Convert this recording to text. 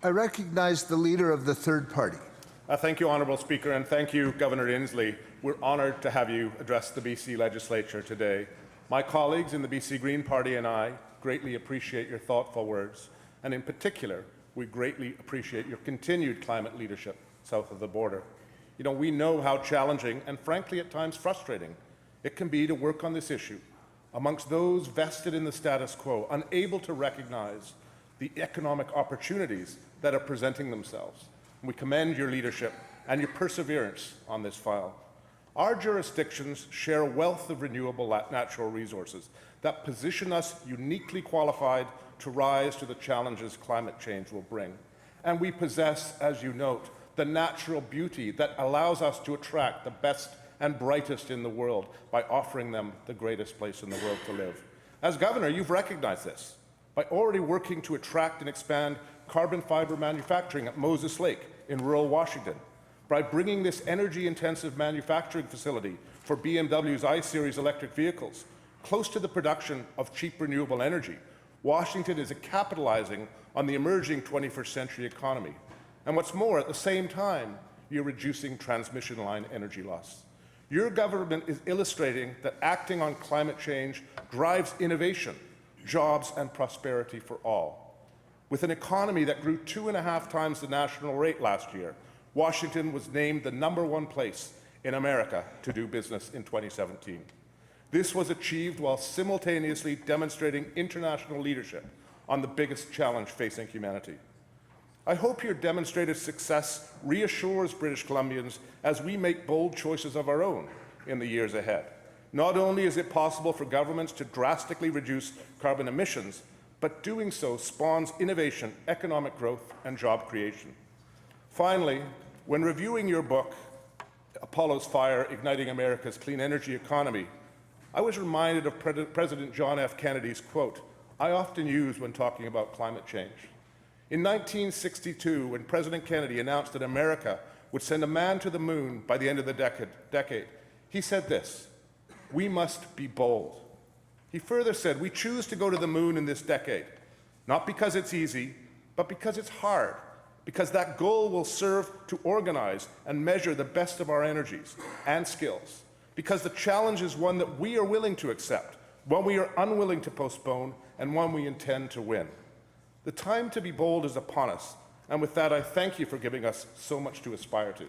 I recognize the Leader of the Third Party. Thank you, Honourable Speaker, and thank you, Governor Inslee. We're honoured to have you address the BC Legislature today. My colleagues in the BC Green Party and I greatly appreciate your thoughtful words, and in particular, we greatly appreciate your continued climate leadership south of the border. You know, we know how challenging and frankly at times frustrating it can be to work on this issue amongst those vested in the status quo, unable to recognize the economic opportunities that are presenting themselves. We commend your leadership and your perseverance on this file. Our jurisdictions share a wealth of renewable natural resources that position us uniquely qualified to rise to the challenges climate change will bring. And we possess, as you note, the natural beauty that allows us to attract the best and brightest in the world by offering them the greatest place in the world to live. As Governor, you've recognized this by already working to attract and expand carbon fiber manufacturing at Moses Lake in rural Washington, by bringing this energy-intensive manufacturing facility for BMW's I-Series electric vehicles close to the production of cheap renewable energy. Washington is capitalizing on the emerging 21st century economy. And what's more, at the same time, you're reducing transmission line energy loss. Your government is illustrating that acting on climate change drives innovation, jobs, and prosperity for all. With an economy that grew 2.5 times the national rate last year, Washington was named the #1 place in America to do business in 2017. This was achieved while simultaneously demonstrating international leadership on the biggest challenge facing humanity. I hope your demonstrated success reassures British Columbians as we make bold choices of our own in the years ahead. Not only is it possible for governments to drastically reduce carbon emissions, but doing so spawns innovation, economic growth, and job creation. Finally, when reviewing your book, Apollo's Fire, Igniting America's Clean Energy Economy, I was reminded of President John F. Kennedy's quote I often use when talking about climate change. In 1962, when President Kennedy announced that America would send a man to the moon by the end of the decade, he said this: "We must be bold." He further said, "We choose to go to the moon in this decade, not because it's easy, but because it's hard, because that goal will serve to organize and measure the best of our energies and skills, because the challenge is one that we are willing to accept, one we are unwilling to postpone, and one we intend to win." The time to be bold is upon us, and with that, I thank you for giving us so much to aspire to.